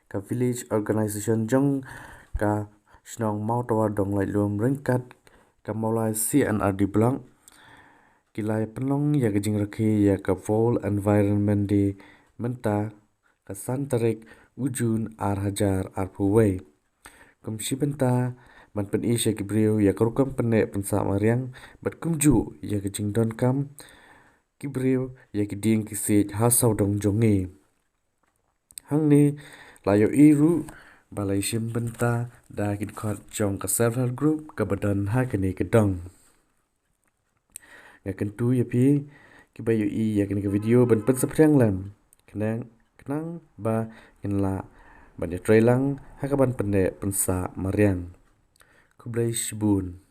ka village organization jong ka snong mau tawar dong lai lom ringkat ka maulai CNRD blank kilai penong ya ka jing rakhi ya ka fall environment day menta ka santarik ujun hajar puwei kumshi benta man pen isya kibriu ya karukam pene pensa mariang bat kumju ya ka jing don kam kibriu ya ki ding ki se hasau dong jongi hangni layo iru balai sim benta da kit khot jong ka self help group ka badan ha kani ka dong ya kan tu ya pi ki bayu i ya kan ka video ban pen saprang lam kenang kenang ba in la ban ya trailang ha ka ban pende pensa mariang kublai shibun